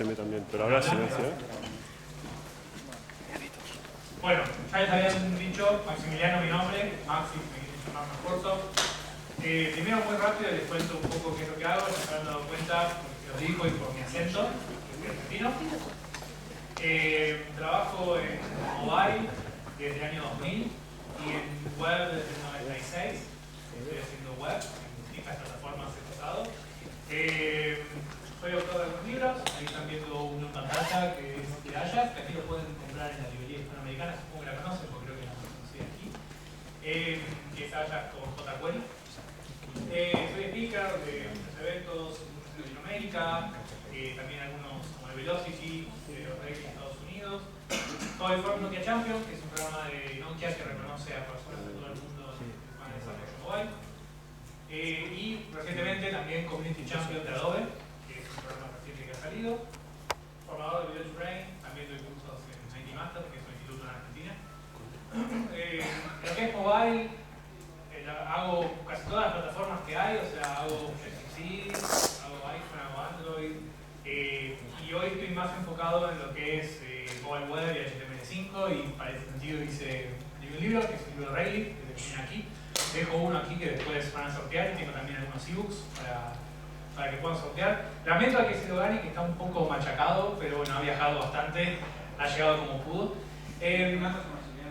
a mí también, pero ahora silencio. Bueno, ya les habían dicho, Maximiliano mi nombre, Maxi, me quieren llamar más corto. Primero muy rápido les cuento un poco qué es lo que hago, ya se habrán dado cuenta, porque os digo y por mi acento, que soy argentino. Trabajo en mobile desde el año 2000 y en web desde el 96. Estoy haciendo web en distintas plataformas he pasado. Soy autor de algunos libros, ahí están viendo uno en pantalla que es de Ajax, que aquí lo pueden comprar en la librería hispanoamericana, supongo que la conocen porque creo que la conocí aquí, que es Ajax con J. Cuero. Soy speaker de muchos eventos en Latinoamérica, también algunos como el Velocity, de los Reyes de Estados Unidos. Soy Forum Nokia Champion, que es un programa de Nokia que reconoce a personas de todo el mundo que van a desarrollo mobile. Y recientemente también Community Champion de Adobe, que es un programa reciente que ha salido. Formador de Village Brain, también doy cursos en IT Master, que es un instituto en Argentina. Lo que es mobile, hago casi todas las plataformas que hay, o sea, hago PC, hago iPhone, hago Android. Y hoy estoy más enfocado en lo que es mobile web y HTML5, y para ese sentido hice un libro, que es el libro Rayleigh, que tiene aquí. Dejo uno aquí que después van a sortear y tengo también algunos ebooks para que puedan sortear. Lamento a que se lo gane, que está un poco machacado, pero bueno, ha viajado bastante, ha llegado como pudo. Dime.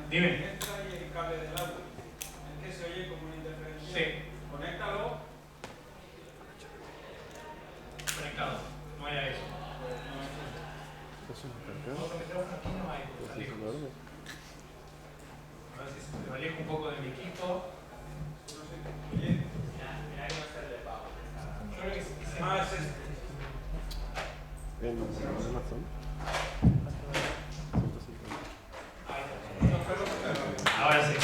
Entra ahí el cable del audio, es que se oye como una interferencia. Sí. Conéctalo. Conectado, no era eso. Otro micrófono aquí no hay, pues alejo. A ver si se me alejo un poco de mi equipo. Oye, Mirá que no está el de pago. Yo creo que se más este. En Amazon. Ahora sí.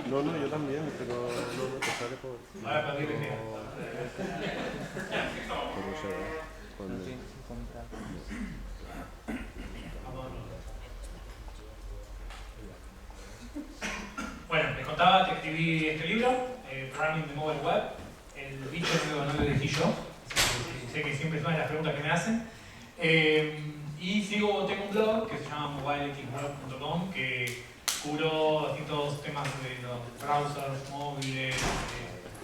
No, yo también, pero no te sale por... Ahora para ti te queda. Por eso, cuando... Bueno, les contaba que escribí este libro, Programming the Mobile Web. El bicho no lo elegí yo, sé que siempre es una de las preguntas que me hacen. Y tengo un blog que se llama mobilexblog.com, que cubro distintos temas de los browsers, móviles,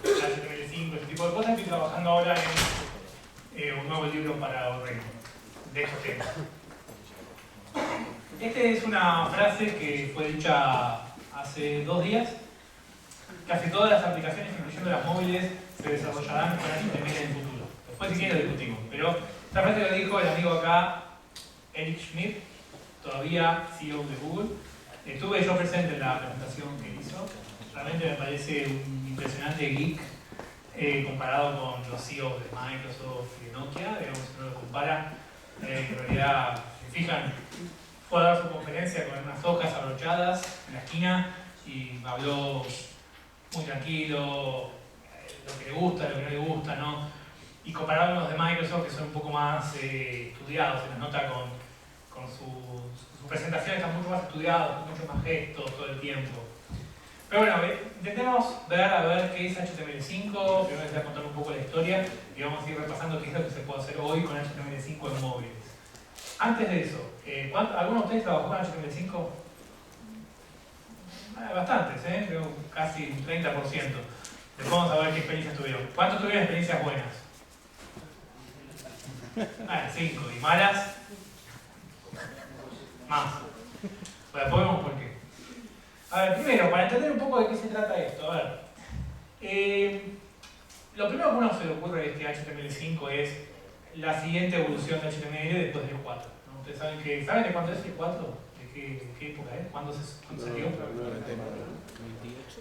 HTML5, ese tipo de cosas. Estoy trabajando ahora en un nuevo libro para Orrego de estos temas. Esta es una frase que fue dicha hace 2 días. Casi todas las aplicaciones, incluyendo las móviles, se desarrollarán con HTML en el futuro. Después si quieren lo discutimos. Pero esta frase lo dijo el amigo acá, Eric Schmidt, todavía CEO de Google. Estuve yo presente en la presentación que hizo. Realmente me parece un impresionante geek comparado con los CEOs de Microsoft y de Nokia. Digamos, si uno lo compara, en realidad, si se fijan, fue a dar su conferencia con unas hojas abrochadas en la esquina y habló muy tranquilo, lo que le gusta, lo que no le gusta, ¿no? Y comparado con los de Microsoft, que son un poco más estudiados, se les nota con sus presentaciones, están mucho más estudiados, con mucho más gestos todo el tiempo. Pero bueno, intentemos ver a ver qué es HTML5, primero les voy a contar un poco la historia y vamos a ir repasando qué es lo que se puede hacer hoy con HTML5 en móviles. Antes de eso, ¿alguno de ustedes trabajó con HTML5? Bastantes, creo casi un 30%. Les vamos a ver qué experiencias tuvieron. ¿Cuántos tuvieron experiencias buenas? 5. ¿Y malas? Más. Pues después vemos por qué. A ver, primero, para entender un poco de qué se trata esto, a ver. Lo primero que uno se le ocurre es que HTML5 es la siguiente evolución de HTML después del 4. ¿No? Ustedes saben de cuándo es el 4? ¿De qué época es? ¿Cuándo salió?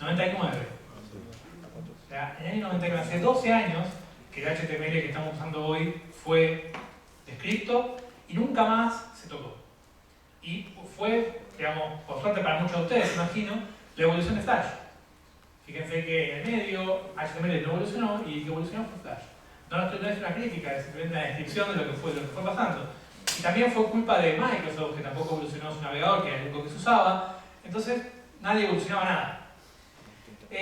99. O sea, en el año 99, hace 12 años que el HTML que estamos usando hoy fue descrito y nunca más se tocó. Y fue, digamos, por suerte para muchos de ustedes, imagino, la evolución de Flash. Fíjense que en el medio HTML no evolucionó y el que evolucionó fue Flash. No es una crítica, es simplemente una descripción de lo que fue pasando. Y también fue culpa de Microsoft, que tampoco evolucionó su navegador, que era el único que se usaba. Entonces, nadie evolucionaba nada.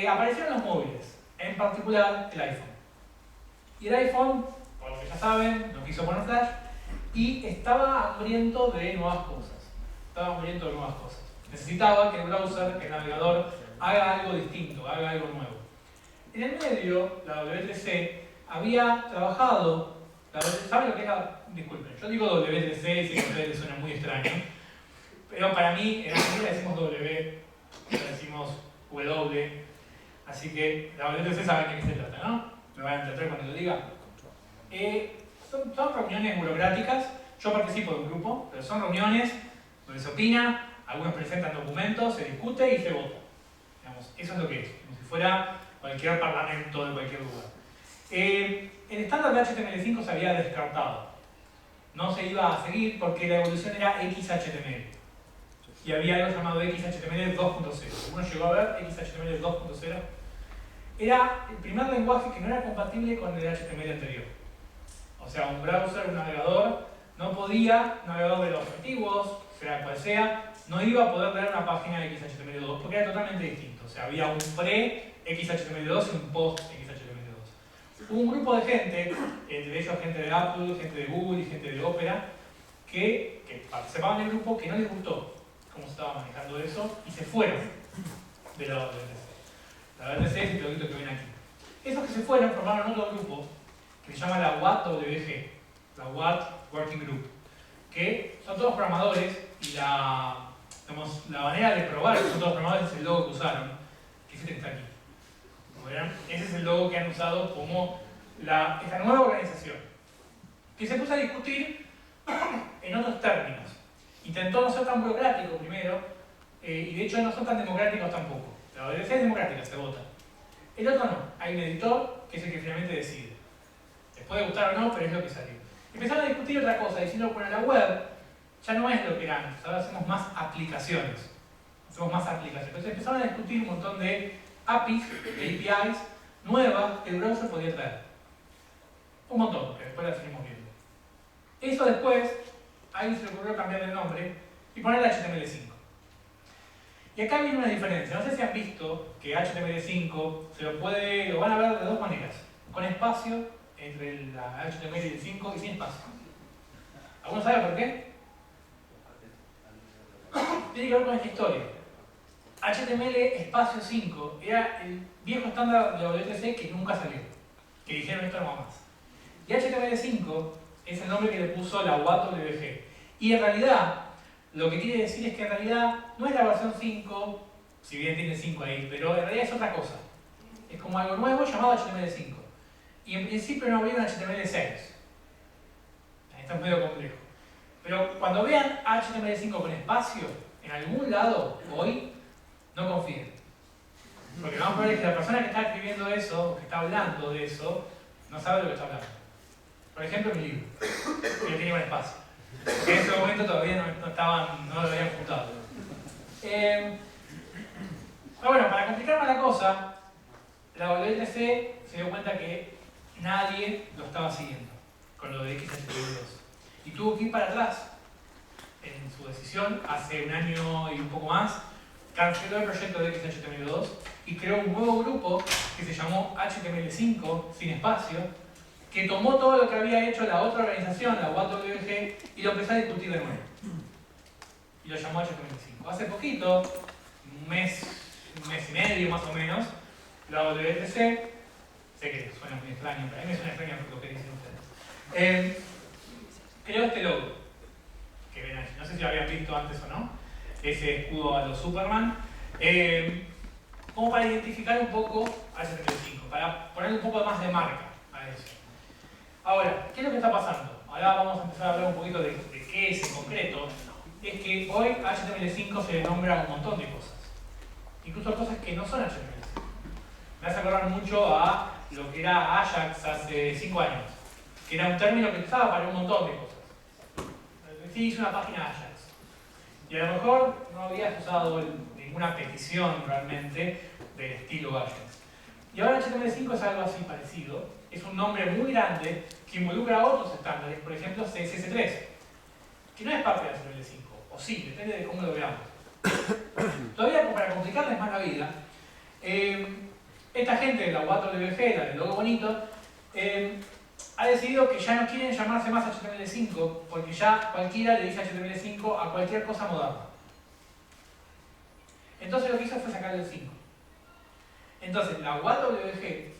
Aparecieron los móviles. en particular el iPhone. Y el iPhone, por lo que ya saben, no quiso poner Flash y estaba hambriento de nuevas cosas. Necesitaba que el browser, que el navegador, haga algo distinto, haga algo nuevo. En el medio, la W3C había trabajado, ¿saben lo que era? Disculpen, yo digo W3C y sé que a ustedes les suena muy extraño, pero para mí en Argentina decimos W, decimos W, así que la W3C saben de qué se trata, ¿no? Me van a entender cuando lo diga. Son reuniones burocráticas, yo participo de un grupo, pero son reuniones donde se opina, algunos presentan documentos, se discute y se vota. Digamos, eso es lo que es, como si fuera cualquier parlamento de cualquier lugar. El estándar de HTML5 se había descartado. No se iba a seguir porque la evolución era XHTML. Y había algo llamado XHTML 2.0. ¿Uno llegó a ver XHTML 2.0? Era el primer lenguaje que no era compatible con el HTML anterior. O sea, un browser, un navegador, no podía, un navegador de los antiguos, sea cual sea, no iba a poder leer una página de XHTML2 porque era totalmente distinto. O sea, había un pre-XHTML2 y un post-XHTML2. Hubo un grupo de gente, entre ellos gente de Apple, gente de Google y gente de Opera, que participaban del grupo que no les gustó cómo se estaba manejando eso y se fueron de la WTC. La WTC es el producto que ven aquí. Esos que se fueron formaron otro grupo que se llama la WAT-WG, la WAT Working Group, que son todos programadores y la manera de probar que son todos programadores es el logo que usaron, que es este que está aquí. Ese es el logo que han usado como esta nueva organización, que se puso a discutir en otros términos. Intentó no ser tan burocrático primero, y de hecho no son tan democráticos tampoco. La WTC es democrática, se vota. El otro no, hay un editor que es el que finalmente decide. Les puede gustar o no, pero es lo que salió. Empezaron a discutir otra cosa, diciendo que la web ya no es lo que era antes, ahora hacemos más aplicaciones. Entonces empezaron a discutir un montón de APIs, de APIs nuevas que el browser podía traer. Un montón, que después las seguimos viendo. Eso después, a alguien se le ocurrió cambiar el nombre y ponerle HTML5. Y acá viene una diferencia. No sé si han visto que HTML5 lo van a ver de dos maneras. Con espacio entre la HTML y el 5 y sin espacio. ¿Alguno sabe por qué? Tiene que ver con esta historia. HTML espacio 5 era el viejo estándar de W3C que nunca salió. Que dijeron esto no va más. Y HTML5 es el nombre que le puso la WAT-WG. Y en realidad, lo que quiere decir es que en realidad no es la versión 5, si bien tiene 5 ahí, pero en realidad es otra cosa. Es como algo nuevo llamado HTML5. Y en principio no había un HTML6. Esto es medio complejo. Pero cuando vean HTML5 con espacio, en algún lado, hoy, no confíen. Porque lo más probable es que la persona que está escribiendo eso, o que está hablando de eso, no sabe lo que está hablando. Por ejemplo, mi libro, que tiene un espacio. Que en ese momento todavía no lo habían juntado. Pero bueno, para complicar más la cosa, la WTC se dio cuenta que nadie lo estaba siguiendo con lo de XHTML2. Y tuvo que ir para atrás en su decisión, hace un año y un poco más, canceló el proyecto de XHTML2 y creó un nuevo grupo que se llamó HTML5, sin espacio, que tomó todo lo que había hecho la otra organización, la WAT-WG, y lo empezó a discutir de nuevo. Y lo llamó HTML5. Hace poquito, un mes y medio más o menos, la WTC, sé que suena muy extraño, pero a mí me suena extraño lo que dicen ustedes, creó este logo que ven ahí. No sé si lo habían visto antes o no, ese escudo a los Superman, como para identificar un poco a HTML5, para ponerle un poco más de marca a eso. Ahora, ¿qué es lo que está pasando? Ahora vamos a empezar a hablar un poquito de qué es en concreto. Es que hoy a HTML5 se le nombra un montón de cosas, incluso cosas que no son HTML5. Me hace acordar mucho a lo que era Ajax hace 5 años, que era un término que usaba para un montón de cosas. Sí, hice una página Ajax. Y a lo mejor no habías usado ninguna petición realmente del estilo Ajax. Y ahora HTML5 es algo así parecido. Es un nombre muy grande que involucra a otros estándares, por ejemplo CSS3, que no es parte de HTML5, o sí, depende de cómo lo veamos. Todavía para complicarles más la vida, Esta gente de la UATWG, la del logo bonito, ha decidido que ya no quieren llamarse más HTML5 porque ya cualquiera le dice HTML5 a cualquier cosa moderna. Entonces lo que hizo fue sacarle el 5. Entonces la UATWG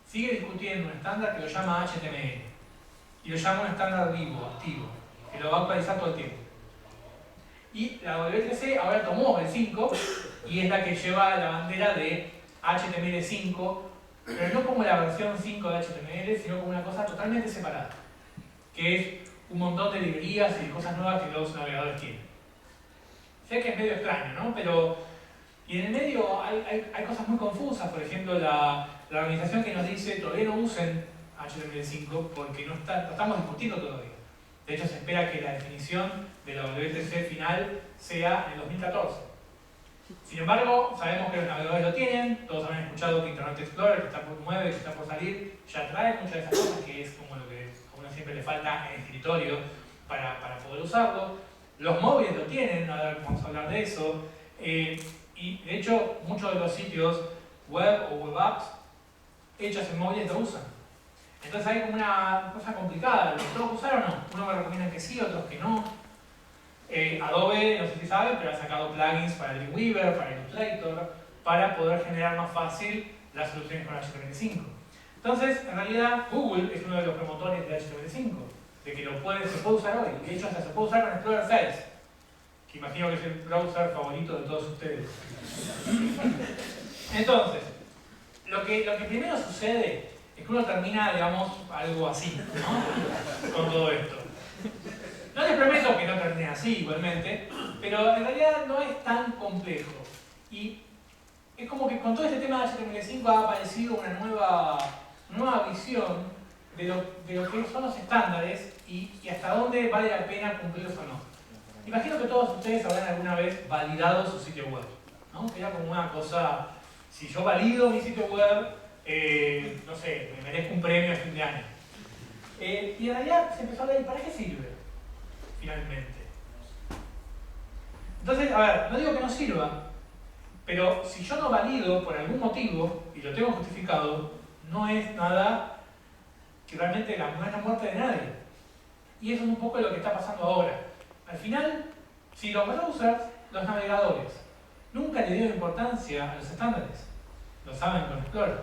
sigue discutiendo un estándar que lo llama HTML y lo llama un estándar vivo, activo, que lo va a actualizar todo el tiempo. Y la W3C ahora tomó el 5 y es la que lleva la bandera de HTML5, pero no como la versión 5 de HTML, sino como una cosa totalmente separada, que es un montón de librerías y cosas nuevas que los navegadores tienen. Sé que es medio extraño, ¿no? Pero, y en el medio hay cosas muy confusas, por ejemplo, la organización que nos dice todavía no usen HTML5 porque no estamos discutiendo todavía. De hecho, se espera que la definición de la W3C final sea en el 2014. Sin embargo, sabemos que los navegadores lo tienen, todos habrán escuchado que Internet Explorer, que está por 9, que está por salir, ya trae muchas de esas cosas, que es como lo que a uno siempre le falta en el escritorio para poder usarlo. Los móviles lo tienen, ahora vamos a hablar de eso. Y de hecho, muchos de los sitios web o web apps hechos en móviles lo usan. Entonces hay como una cosa complicada, ¿lo tengo que usar o no? Unos me recomiendan que sí, otros que no. Adobe, no sé si saben, pero ha sacado plugins para Dreamweaver, para Illustrator, para poder generar más fácil las soluciones con HTML5. Entonces, en realidad, Google es uno de los promotores de HTML5, de que se puede usar hoy. De hecho, hasta se puede usar con Explorer 6, que imagino que es el browser favorito de todos ustedes. Entonces, lo que primero sucede es que uno termina, digamos, algo así, ¿no? Con todo esto. No les prometo que no termine así igualmente, pero en realidad no es tan complejo. Y es como que con todo este tema de HTML5 ha aparecido una nueva visión de lo que son los estándares y hasta dónde vale la pena cumplirlos o no. Imagino que todos ustedes habrán alguna vez validado su sitio web, ¿no? Que era como una cosa, si yo valido mi sitio web, no sé, me merezco un premio a fin de año. Y en realidad se empezó a hablar, ¿y para qué sirve? Finalmente. Entonces, a ver, no digo que no sirva, pero si yo no valido por algún motivo, y lo tengo justificado, no es nada que realmente no es la muerte de nadie. Y eso es un poco lo que está pasando ahora. Al final, si los browsers, los navegadores, nunca le dieron importancia a los estándares, lo saben con Explorer.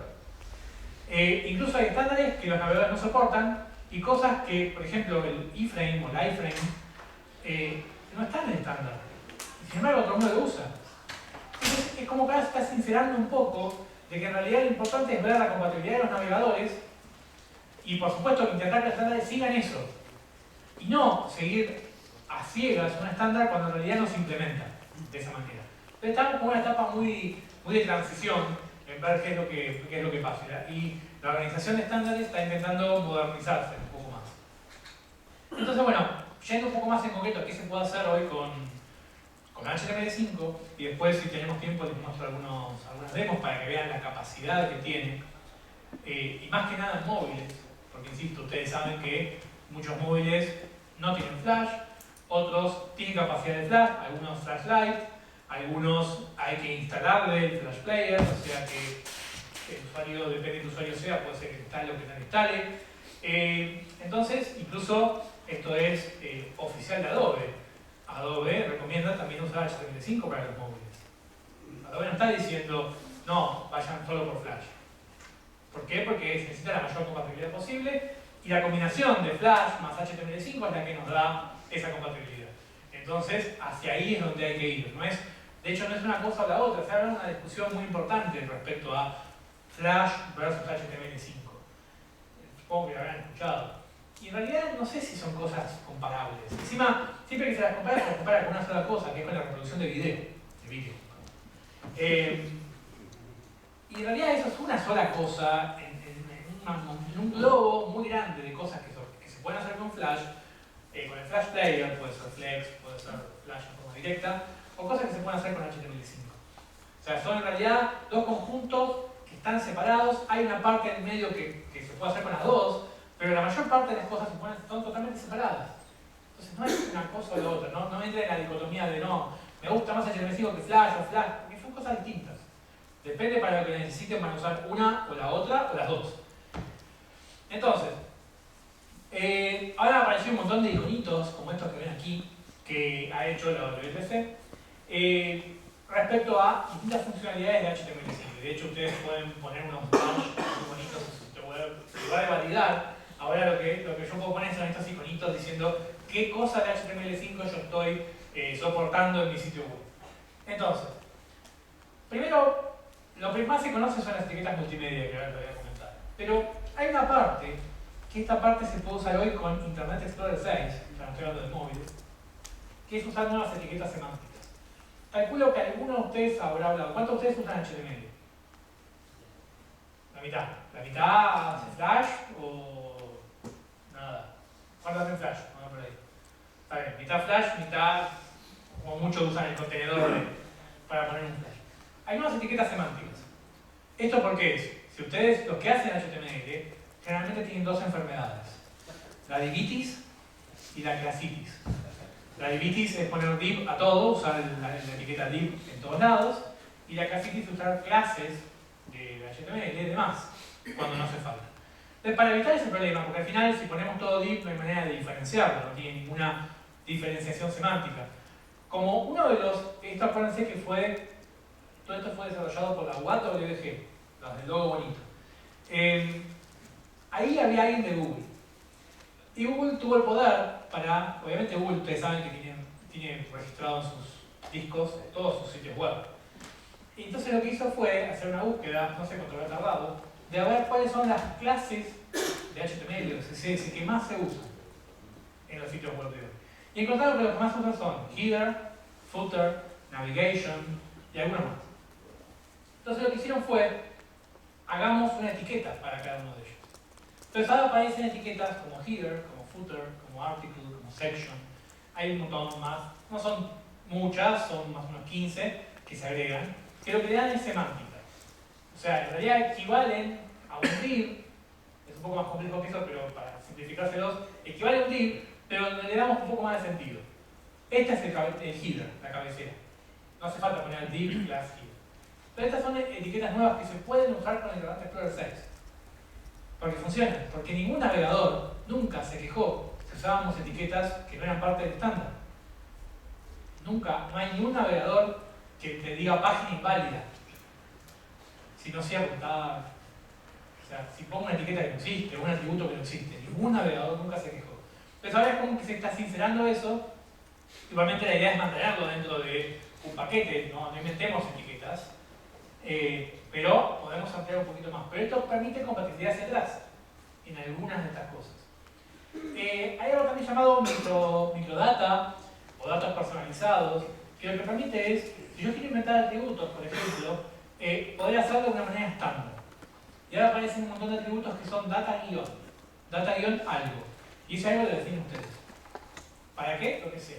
Incluso hay estándares que los navegadores no soportan y cosas que, por ejemplo, el iframe o el iframe no están en el estándar. Y sin embargo, todo el mundo lo usa. Entonces, es como que ahora se está sincerando un poco de que en realidad lo importante es ver la compatibilidad de los navegadores y, por supuesto, intentar que los estándares sigan eso. Y no seguir a ciegas un estándar cuando en realidad no se implementa de esa manera. Entonces, estamos con una etapa muy de transición en ver qué es lo que pasa. Y la organización de estándares está intentando modernizarse un poco más. Entonces, bueno, yendo un poco más en concreto, ¿qué se puede hacer hoy con HTML5? Y después, si tenemos tiempo, les muestro algunas demos para que vean la capacidad que tiene. Y más que nada en móviles, porque insisto, ustedes saben que muchos móviles no tienen flash, otros tienen capacidad de flash, algunos flash lite, algunos hay que instalarle el flash player, o sea que el usuario, depende del usuario sea, puede ser que instale o que no instale. Entonces, incluso esto es oficial de Adobe. Adobe recomienda también usar HTML5 para los móviles. Adobe no está diciendo, no, vayan solo por flash. ¿Por qué? Porque se necesita la mayor compatibilidad posible y la combinación de flash más HTML5 es la que nos da esa compatibilidad. Entonces, hacia ahí es donde hay que ir. De hecho, no es una cosa o la otra, se habla de una discusión muy importante respecto a Flash versus HTML5. Supongo que lo habrán escuchado. Y en realidad no sé si son cosas comparables. Encima, siempre que se las compara con una sola cosa, que es con la reproducción de video. Y en realidad eso es una sola cosa en un globo muy grande de cosas que se pueden hacer con Flash. Con el Flash Player, puede ser Flex, puede ser Flash en forma directa, o cosas que se pueden hacer con HTML5. O sea, son en realidad dos conjuntos que están separados. Hay una parte en el medio que se puede hacer con las dos, pero la mayor parte de las cosas son totalmente separadas. Entonces no es una cosa o la otra, no entra en la dicotomía de no, me gusta más HTML5 que Flash o Flash, porque son cosas distintas. Depende para lo que necesiten, van a usar una o la otra o las dos. Entonces, ahora apareció un montón de iconitos, como estos que ven aquí, que ha hecho la WPC, respecto a distintas funcionalidades de HTML5. De hecho, ustedes pueden poner unos badges muy bonitos en su sitio web. Si va a validar, ahora lo que yo puedo poner son estos iconitos diciendo qué cosa de HTML5 yo estoy soportando en mi sitio web. Entonces, primero, lo que más se conoce son las etiquetas multimedia, que ahora lo voy a comentar. Pero hay una parte, que esta parte se puede usar hoy con Internet Explorer 6, ya no estoy hablando de móviles, que es usar nuevas etiquetas semánticas. Calculo que alguno de ustedes habrá hablado. ¿Cuántos de ustedes usan HTML? La mitad. ¿La mitad hace Flash o nada? ¿Cuántos hacen Flash? Vamos por ahí. Está bien, mitad Flash, mitad, como muchos usan el contenedor para poner un Flash. Hay nuevas etiquetas semánticas. ¿Esto por qué es? Si ustedes, los que hacen HTML, generalmente tienen dos enfermedades. La divitis y la clasitis. La divitis es poner div a todo, usar la etiqueta div en todos lados, y la clasitis es usar clases de HTML y demás, cuando no hace falta. Entonces, para evitar ese problema, porque al final si ponemos todo div no hay manera de diferenciarlo, no tiene ninguna diferenciación semántica. Como uno de los, esto acuérdense que todo esto fue desarrollado por la WATWG, los del logo bonito. Ahí había alguien de Google. Y Google tuvo el poder para, obviamente Google ustedes saben que tiene registrado en sus discos todos sus sitios web. Y entonces lo que hizo fue hacer una búsqueda, no sé cuánto habrá tardado, de ver cuáles son las clases de HTML o CSS que más se usan en los sitios web de hoy. Y encontraron que los que más se usan son header, footer, navigation y algunos más. Entonces lo que hicieron fue, hagamos una etiqueta para cada uno de ellos. Entonces ahora aparecen etiquetas como header, como footer, como article, como section. Hay un montón más, no son muchas, son más o menos 15 que se agregan, que lo que le dan es semántica. O sea, en realidad equivalen a un div, es un poco más complejo que eso, pero para simplificárselos, equivale a un div, pero le damos un poco más de sentido. Este es el header, la cabecera. No hace falta poner el div class header. Pero estas son etiquetas nuevas que se pueden usar con el Internet Explorer 6. Porque funcionan, porque ningún navegador nunca se quejó si usábamos etiquetas que no eran parte del estándar. Nunca, no hay ningún navegador que te diga página inválida. Si no sea apuntada, o sea, si pongo una etiqueta que no existe, un atributo que no existe, ningún navegador nunca se quejó. Entonces ahora es como que se está sincerando eso. Igualmente la idea es mantenerlo dentro de un paquete, no inventemos etiquetas. Pero podemos ampliar un poquito más. Pero esto permite compatibilidad hacia atrás en algunas de estas cosas. Hay algo también llamado microdata o datos personalizados, que lo que permite es, si yo quiero inventar atributos, por ejemplo, poder hacerlo de una manera estándar. Y ahora aparecen un montón de atributos que son data-algo. Y ese algo lo definen ustedes. ¿Para qué? Lo que sea.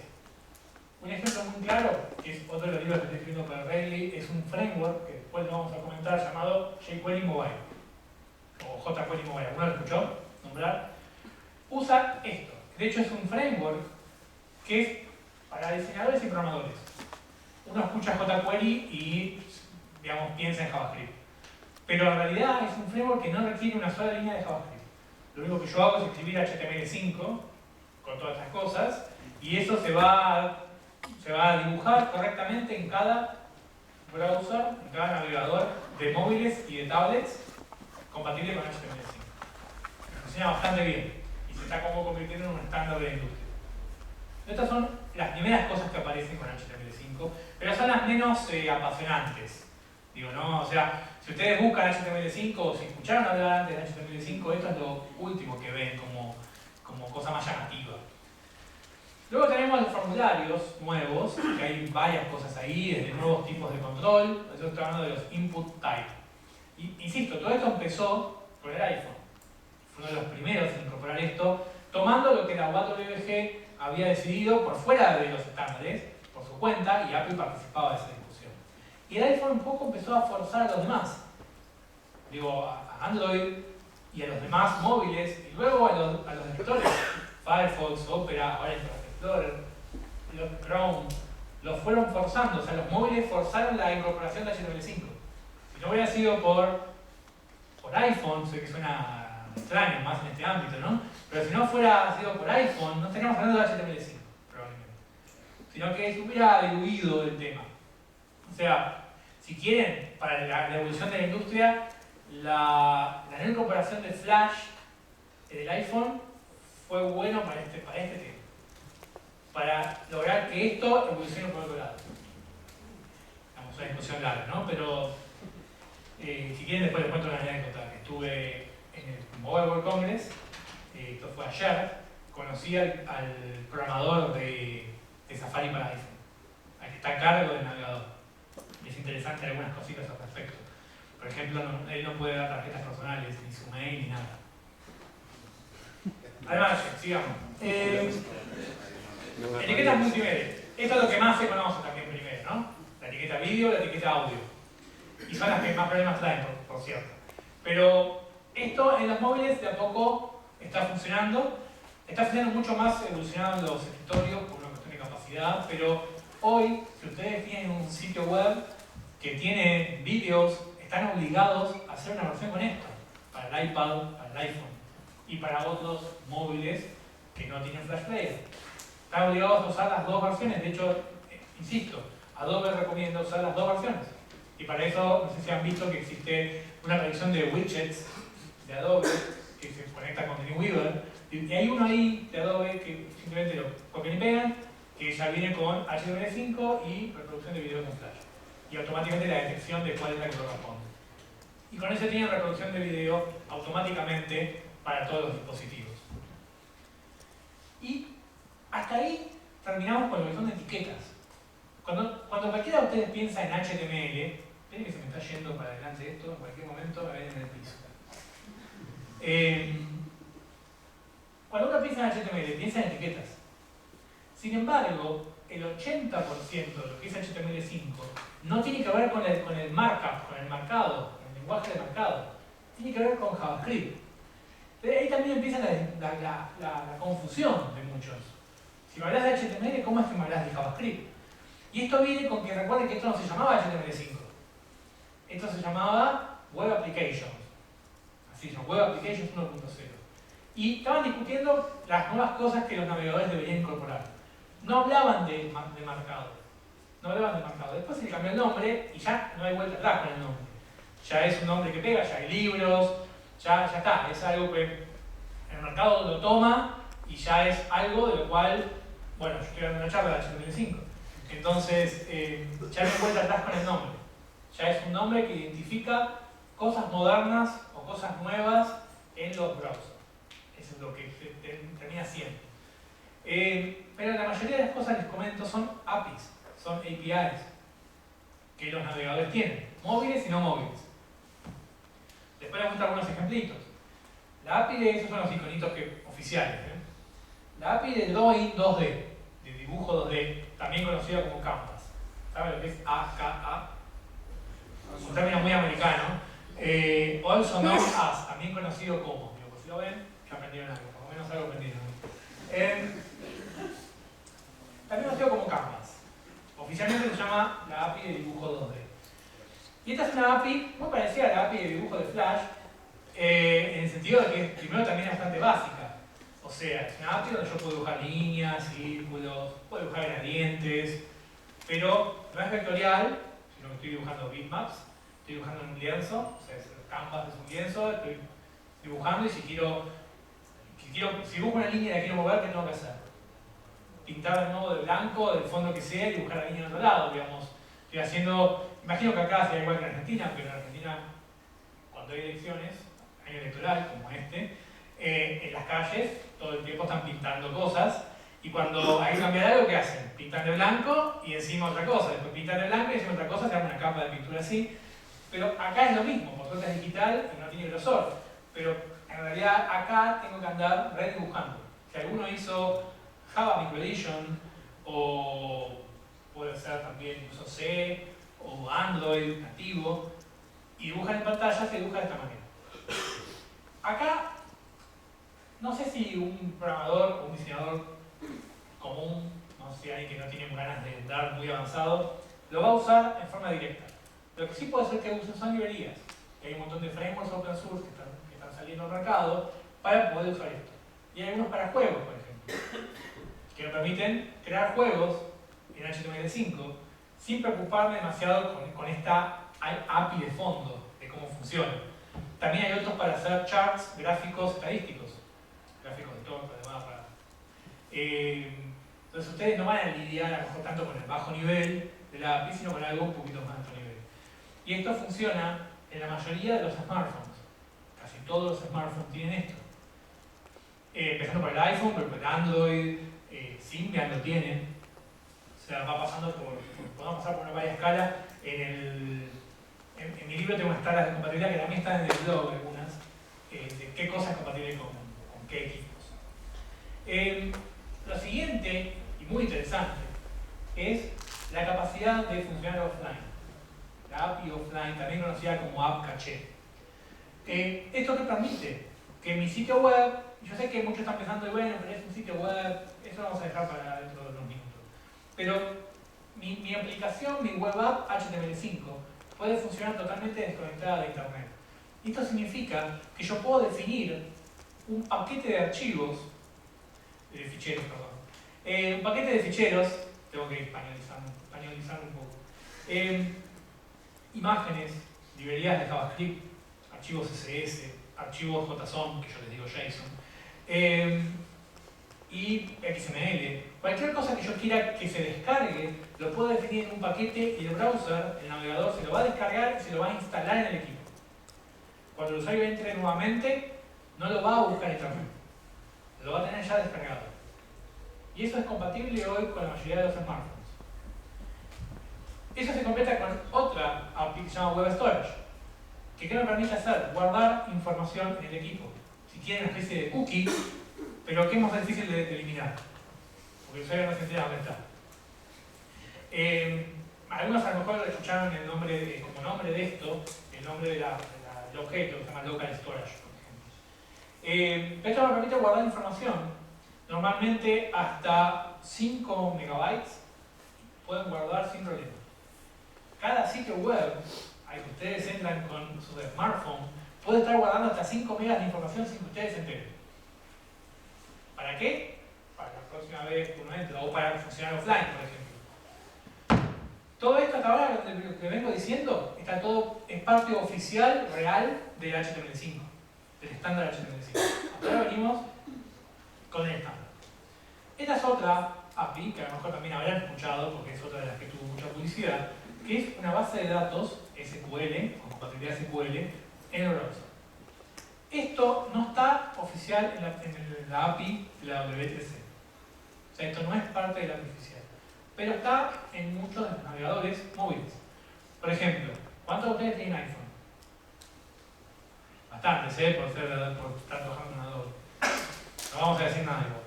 Un ejemplo muy claro, que es otro de los libros que estoy escribiendo para Reilly, es un framework que después lo vamos a comentar llamado jQuery Mobile o jQuery Mobile. ¿Alguno lo escuchó nombrar? Usa esto. De hecho es un framework que es para diseñadores y programadores. Uno escucha jQuery y, digamos, piensa en JavaScript. Pero en realidad es un framework que no requiere una sola línea de JavaScript. Lo único que yo hago es escribir HTML5 con todas estas cosas y eso se va a dibujar correctamente en cada browser, en cada navegador de móviles y de tablets compatible con HTML5. Funciona bastante bien y se está como convirtiendo en un estándar de la industria. Estas son las primeras cosas que aparecen con HTML5, pero son las menos apasionantes. Digo, ¿no? O sea, si ustedes buscan HTML5 o si escucharon hablar antes de HTML5, esto es lo último que ven como cosa más llamativa. Luego tenemos los formularios nuevos, que hay varias cosas ahí, desde nuevos tipos de control. Yo estoy hablando de los input type. Y, insisto, todo esto empezó por el iPhone. Fue uno de los primeros en incorporar esto, tomando lo que la WWG había decidido por fuera de los estándares, por su cuenta, y Apple participaba de esa discusión. Y el iPhone un poco empezó a forzar a los demás. Digo, a Android y a los demás móviles, y luego a los lectores. Firefox, Opera, ahora Internet Explorer, los Chrome, los fueron forzando, o sea, los móviles forzaron la incorporación de HTML5. Si no hubiera sido por iPhone, sé que suena extraño más en este ámbito, ¿no? Pero si no fuera sido por iPhone, no estaríamos hablando de HTML5, probablemente. Sino que se hubiera diluido el tema. O sea, si quieren, para la evolución de la industria, la no incorporación de Flash en el iPhone fue bueno para este tema. Para lograr que esto evolucione por otro lado. Es una discusión larga, ¿no? Pero si quieren después les cuento una anécdota. Estuve en el Mobile World Congress, esto fue ayer, conocí al programador de Safari para iPhone, al que está a cargo del navegador. Y es interesante algunas cositas al respecto. Por ejemplo, él no puede dar tarjetas personales, ni su mail, ni nada. Además, sigamos. Etiquetas multimedia. Esto es lo que más se conoce también primero, ¿no? La etiqueta vídeo, la etiqueta audio. Y son las que más problemas traen, por cierto. Pero esto en los móviles de a poco está funcionando. Está funcionando mucho más evolucionado en los escritorios por una cuestión de capacidad. Pero hoy, si ustedes tienen un sitio web que tiene vídeos, están obligados a hacer una versión con esto. Para el iPad, para el iPhone. Y para otros móviles que no tienen Flash Player. Están obligados a usar las dos versiones. De hecho, insisto, Adobe recomienda usar las dos versiones. Y para eso, no sé si han visto que existe una colección de widgets de Adobe que se conecta con Dreamweaver. Y hay uno ahí de Adobe que simplemente lo copian y pegan, que ya viene con HTML5 y reproducción de videos en Flash. Y automáticamente la detección de cuál es la que corresponde. Y con eso tienen reproducción de video automáticamente para todos los dispositivos. Y hasta ahí terminamos con lo que son etiquetas. Cuando cualquiera de ustedes piensa en HTML, ven que se me está yendo para adelante esto, en cualquier momento me ven en el piso. Cuando uno piensa en HTML, piensa en etiquetas. Sin embargo, el 80% de lo que es HTML5 no tiene que ver con el markup, con el marcado, con el lenguaje de marcado. Tiene que ver con JavaScript. Ahí también empieza la confusión de muchos. Si me hablas de HTML, ¿cómo es que me hablas de JavaScript? Y esto viene con que recuerden que esto no se llamaba HTML5. Esto se llamaba Web Applications. Así se llama, Web Applications 1.0. Y estaban discutiendo las nuevas cosas que los navegadores deberían incorporar. No hablaban de marcado. No hablaban de marcado. Después se cambió el nombre y ya no hay vuelta atrás con el nombre. Ya es un nombre que pega, ya hay libros, ya está. Es algo que el mercado lo toma y ya es algo de lo cual, bueno, yo estoy dando una charla de HTML5. Entonces, ya no hay vuelta atrás con el nombre. Ya es un nombre que identifica cosas modernas o cosas nuevas en los browsers. Eso es lo que termina siendo. Pero la mayoría de las cosas les comento son APIs, son APIs que los navegadores tienen, móviles y no móviles. Después les muestro algunos ejemplitos. La API de esos son los iconitos oficiales. La API de Drawing 2D, de dibujo 2D, también conocida como Canvas. ¿Saben lo que es AKA? Un término muy americano. Also known as, también conocido como. Pues si lo ven, ya aprendieron algo, por lo menos algo aprendieron. También conocido como Canvas. Oficialmente se llama la API de dibujo 2D. Y esta es una API muy parecida a la API de dibujo de Flash, en el sentido de que primero también es bastante básica. O sea, es una API donde yo puedo dibujar líneas, círculos, puedo dibujar gradientes, pero no es vectorial, sino que estoy dibujando bitmaps, estoy dibujando en un lienzo, o sea, el Canvas es un lienzo, estoy dibujando y si dibujo una línea y la quiero mover, ¿qué tengo que hacer? Pintar de nuevo de blanco, del fondo que sea, y dibujar la línea en otro lado, digamos. Estoy haciendo, imagino que acá sea igual que en Argentina, pero en Argentina, cuando hay elecciones, año electoral como este, en las calles todo el tiempo están pintando cosas, y cuando hay que cambiar algo, ¿qué hacen? Pintan de blanco y encima otra cosa, después pintan de blanco y encima otra cosa, se arma una capa de pintura así. Pero acá es lo mismo, por suerte es digital y no tiene grosor, pero en realidad acá tengo que andar redibujando. Si alguno hizo Java Microedition, o puede ser también incluso C, o Android nativo, y dibujan en pantalla, se dibuja de esta manera. Acá, no sé si un programador o un diseñador común, no sé si alguien que no tiene ganas de andar muy avanzado, lo va a usar en forma directa. Lo que sí puede ser que usen son librerías. Hay un montón de frameworks open source que están saliendo al mercado para poder usar esto. Y hay algunos para juegos, por ejemplo, que me permiten crear juegos en HTML5 sin preocuparme demasiado con esta API de fondo, de cómo funciona. También hay otros para hacer charts, gráficos estadísticos, gráficos de torta, de mapa. Entonces ustedes no van a lidiar a lo mejor tanto con el bajo nivel de la API, sino con algo un poquito más alto nivel. Y esto funciona en la mayoría de los smartphones. Casi todos los smartphones tienen esto. Empezando por el iPhone, pero por el Android, Symbian lo tiene. O sea, va pasando podemos pasar por una varias escalas. En mi libro tengo unas tablas de compatibilidad que también están en el blog, algunas, de qué cosas es compatible con qué equipos. Lo siguiente, y muy interesante, es la capacidad de funcionar offline. La API offline, también conocida como App Caché. ¿Esto qué permite? Que mi sitio web, yo sé que muchos están pensando, bueno, pero es un sitio web, eso lo vamos a dejar para dentro de unos minutos. Pero mi aplicación, mi web app HTML5, puede funcionar totalmente desconectada de internet. Y esto significa que yo puedo definir un paquete de archivos, de ficheros, perdón. Un paquete de ficheros, tengo que españolizar un poco. Imágenes, librerías de JavaScript, archivos CSS, archivos JSON, que yo les digo JSON, y XML. Cualquier cosa que yo quiera que se descargue, lo puedo definir en un paquete y el browser, el navegador, se lo va a descargar y se lo va a instalar en el equipo. Cuando el usuario entre nuevamente, no lo va a buscar en internet, lo va a tener ya descargado. Y eso es compatible hoy con la mayoría de los smartphones. Eso se completa con otra API que se llama Web Storage, que ¿qué me permite hacer? Guardar información en el equipo. Si quieren una especie de cookie, pero que es más difícil de eliminar, porque el usuario no se entera dónde está. Algunos a lo mejor escucharon el nombre como nombre de esto, el nombre de la objeto, que se llama Local Storage, por ejemplo. Esto me permite guardar información, normalmente hasta 5 megabytes pueden guardar sin problema. Cada sitio web al que ustedes entran con su smartphone puede estar guardando hasta 5 megas de información sin que ustedes se enteren. ¿Para qué? Para la próxima vez que uno entra, o para funcionar offline, por ejemplo. Todo esto hasta ahora, lo que vengo diciendo, está todo, es parte oficial, real, del HTML5, del estándar HTML5. Hasta ahora venimos con el estándar. Esta es otra API, que a lo mejor también habrán escuchado, porque es otra de las que tuvo mucha publicidad, que es una base de datos SQL, con compatibilidad SQL, en el browser. Esto no está oficial en la API de la W3C. O sea, esto no es parte de la API oficial. Pero está en muchos de los navegadores móviles. Por ejemplo, ¿cuántos de ustedes tienen iPhone? Bastantes, por estar trabajando en Adobe. No vamos a decir nada igual.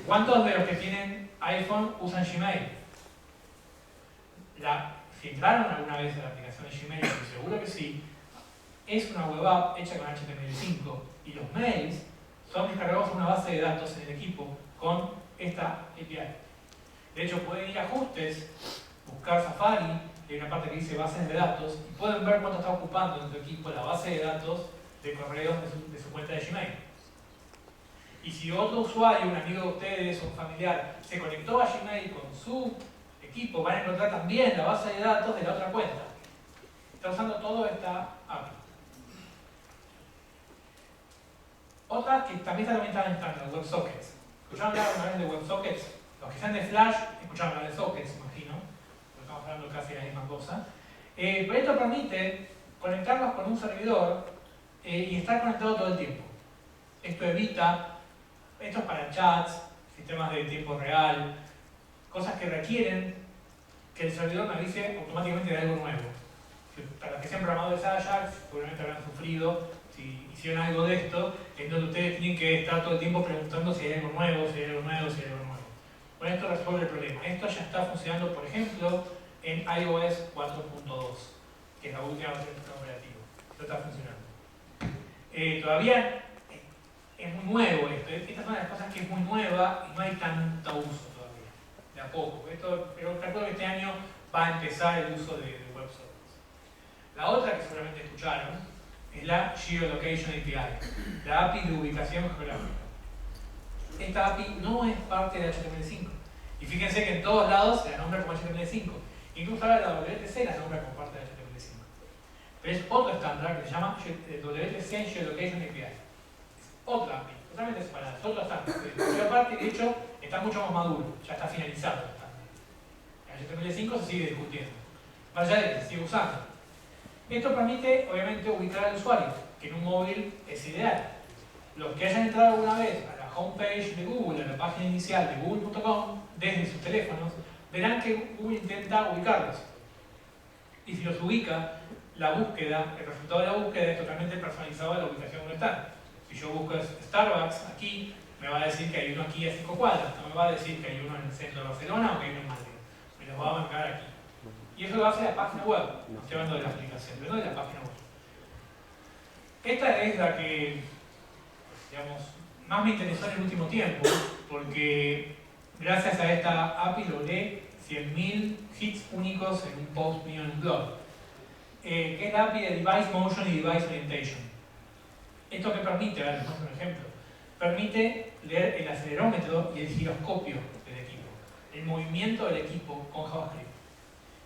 ¿Cuántos de los que tienen iPhone usan Gmail? Si entraron alguna vez a la aplicación de Gmail, estoy seguro que sí. Es una web app hecha con HTML5 y los mails son descargados a una base de datos en el equipo con esta API. De hecho, pueden ir a ajustes, buscar Safari, hay una parte que dice bases de datos y pueden ver cuánto está ocupando en tu equipo la base de datos de correos de su cuenta de Gmail. Y si otro usuario, un amigo de ustedes o un familiar, se conectó a Gmail con su equipo, van a encontrar también la base de datos de la otra cuenta. Está usando toda esta API. Otra que también está en estándar, WebSockets. ¿Escucharon hablar una vez de WebSockets? Los que sean de Flash, escucharon hablar de Sockets, imagino. Porque estamos hablando casi de la misma cosa. Pero esto permite conectarlos con un servidor y estar conectado todo el tiempo. Esto es para chats, sistemas de tiempo real, cosas que requieren que el servidor me avise automáticamente de algo nuevo. Para los que sean programadores Ajax, seguramente habrán sufrido, si hicieron algo de esto, en donde ustedes tienen que estar todo el tiempo preguntando si hay algo nuevo, si hay algo nuevo, si hay algo nuevo. Bueno, esto resuelve el problema. Esto ya está funcionando, por ejemplo, en iOS 4.2, que es la última versión del sistema operativo. Esto está funcionando. Todavía es muy nuevo esto. Esta es una de las cosas que es muy nueva y no hay tanto uso todavía. De a poco. Pero calculo que este año va a empezar el uso de WebSockets. La otra que seguramente escucharon es la Geolocation API, la API de ubicación geográfica. Esta API no es parte de HTML5. Y fíjense que en todos lados se la nombra como HTML5. Incluso ahora la WTC la nombra como parte de HTML5. Pero es otro estándar que se llama WTC Geolocation API. Es otra API, totalmente separada, es otro estándar. Y aparte, de hecho, está mucho más maduro, ya está finalizado el estándar. El HTML5 se sigue discutiendo. Más allá de que se sigue usando. Esto permite, obviamente, ubicar al usuario, que en un móvil es ideal. Los que hayan entrado alguna vez a la homepage de Google, a la página inicial de google.com, desde sus teléfonos, verán que Google intenta ubicarlos. Y si los ubica, la búsqueda, el resultado de la búsqueda es totalmente personalizado a la ubicación donde están. Si yo busco Starbucks aquí, me va a decir que hay uno aquí a 5 cuadras, no me va a decir que hay uno en el centro de Barcelona o que hay uno en Madrid. Me los va a marcar aquí. Y eso lo hace la página web, no estoy hablando de la aplicación, pero no de la página web. Esta es la que, digamos, más me interesó en el último tiempo, porque gracias a esta API logré 100.000 hits únicos en un post mío en un blog, que es la API de Device Motion y Device Orientation. Esto que permite, a ver, les muestro un ejemplo, permite leer el acelerómetro y el giroscopio del equipo, el movimiento del equipo con JavaScript.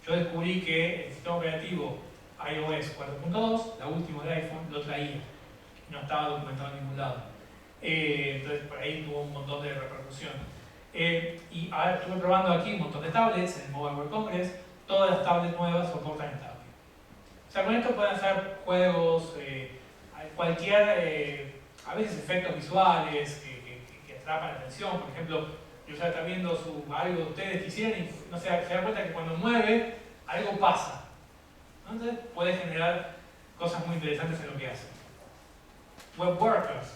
Yo descubrí que el sistema operativo iOS 4.2, la última de iPhone, lo traía. No estaba documentado en ningún lado. Entonces por ahí tuvo un montón de repercusión. Y ahora estuve probando aquí un montón de tablets en el Mobile World Congress. Todas las tablets nuevas soportan esta API. O sea, con esto pueden hacer juegos, cualquier, a veces efectos visuales que atrapan la atención. Por ejemplo, yo ya está viendo algo de ustedes que hicieron y no sé, se da cuenta que cuando mueve, algo pasa. Entonces puede generar cosas muy interesantes en lo que hace. Web Workers.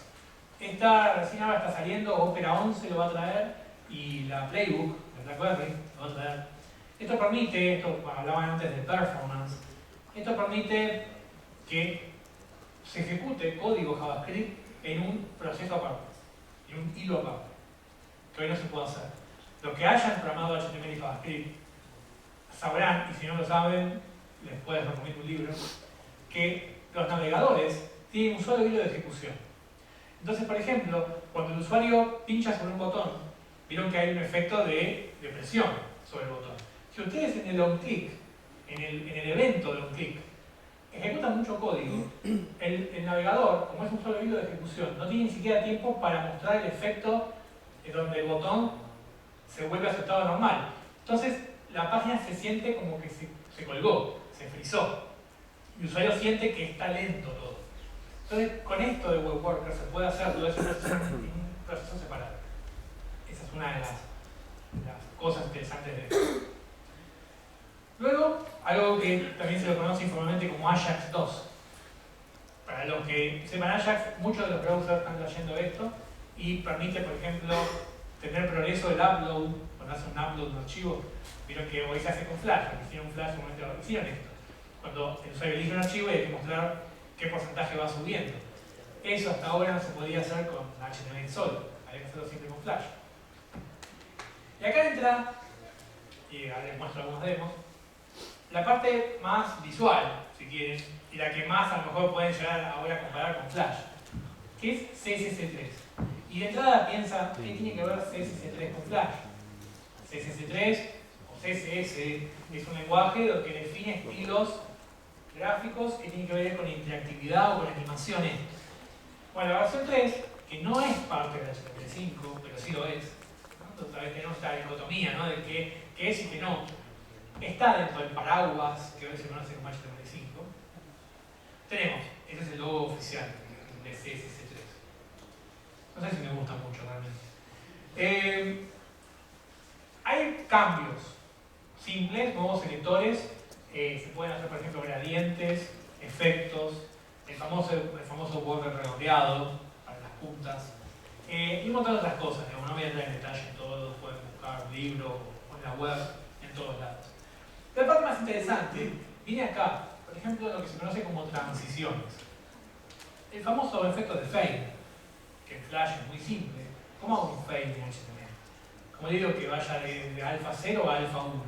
Esta recién ahora está saliendo, Opera 11 lo va a traer y la Playbook, la BlackBerry, lo va a traer. Esto permite, hablaban antes de performance, esto permite que se ejecute código JavaScript en un proceso aparte, en un hilo aparte, que hoy no se puede hacer. Los que hayan programado HTML y JavaScript sabrán, y si no lo saben, les puedo recomendar un libro, que los navegadores tienen un solo hilo de ejecución. Entonces, por ejemplo, cuando el usuario pincha sobre un botón, vieron que hay un efecto de presión sobre el botón. Si ustedes en el onClick, en el evento de onClick, ejecutan mucho código, el navegador, como es un solo hilo de ejecución, no tiene ni siquiera tiempo para mostrar el efecto donde el botón se vuelve a su estado normal. Entonces, la página se siente como que se colgó, se frizó. Y el usuario siente que está lento todo. Entonces, con esto de Web Worker se puede hacer todo eso en un proceso separado. Esa es una de las cosas interesantes de esto. Luego, algo que también se lo conoce informalmente como Ajax 2. Para los que sepan Ajax, muchos de los browsers están trayendo esto y permite, por ejemplo, tener progreso del upload, cuando hace un upload de un archivo. Vieron que hoy se hace con Flash, porque hicieron un Flash, momento hicieron esto. Cuando el usuario elige un archivo hay que mostrar qué porcentaje va subiendo. Eso hasta ahora no se podía hacer con HTML solo, había que hacerlo siempre con Flash. Y acá entra, y ahora les muestro algunos demos, la parte más visual, si quieren, y la que más a lo mejor pueden llegar ahora a comparar con Flash, que es CSS3. Y de entrada piensa, ¿qué tiene que ver CSS3 con Flash? CSS3 o CSS es un lenguaje que define estilos gráficos que tienen que ver con interactividad o con animaciones. Bueno, la versión 3, que no es parte de HTML5, pero sí lo es, ¿no? Otra vez tenemos esta dicotomía, ¿no? De qué es y qué no. Está dentro del paraguas que hoy se conoce como HTML5. Tenemos, este es el logo oficial de CSS3. No sé si me gusta mucho realmente. Hay cambios simples, nuevos selectores. Se pueden hacer, por ejemplo, gradientes, efectos, el famoso border redondeado para las puntas, y un montón de otras cosas. Digamos, no voy a entrar en detalle en todo, pueden buscar un libro o en la web, en todos lados. La parte más interesante viene acá, por ejemplo, lo que se conoce como transiciones. El famoso efecto de fade, que en Flash es muy simple. ¿Cómo hago un fade en HTML? ¿Cómo digo que vaya de alfa 0 a alfa 1?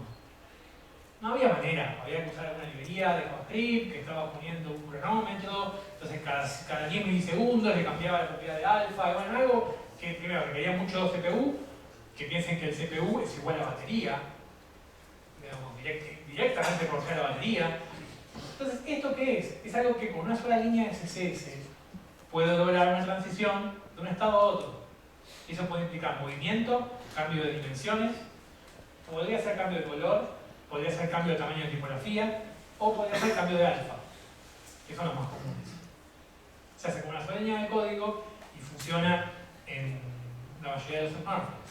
No había manera, había que usar alguna librería de JavaScript que estaba poniendo un cronómetro, entonces cada 10 milisegundos le cambiaba la propiedad de alfa, y bueno, algo que primero requería mucho CPU, que piensen que el CPU es igual a batería, digamos, directamente proporcional a la batería. Entonces, ¿esto qué es? Es algo que con una sola línea de CSS puede lograr una transición de un estado a otro. Eso puede implicar movimiento, cambio de dimensiones, podría ser cambio de color, podría ser cambio de tamaño de tipografía, o podría ser cambio de alfa, que son los más comunes. Se hace con una sola línea de código y funciona en la mayoría de los smartphones.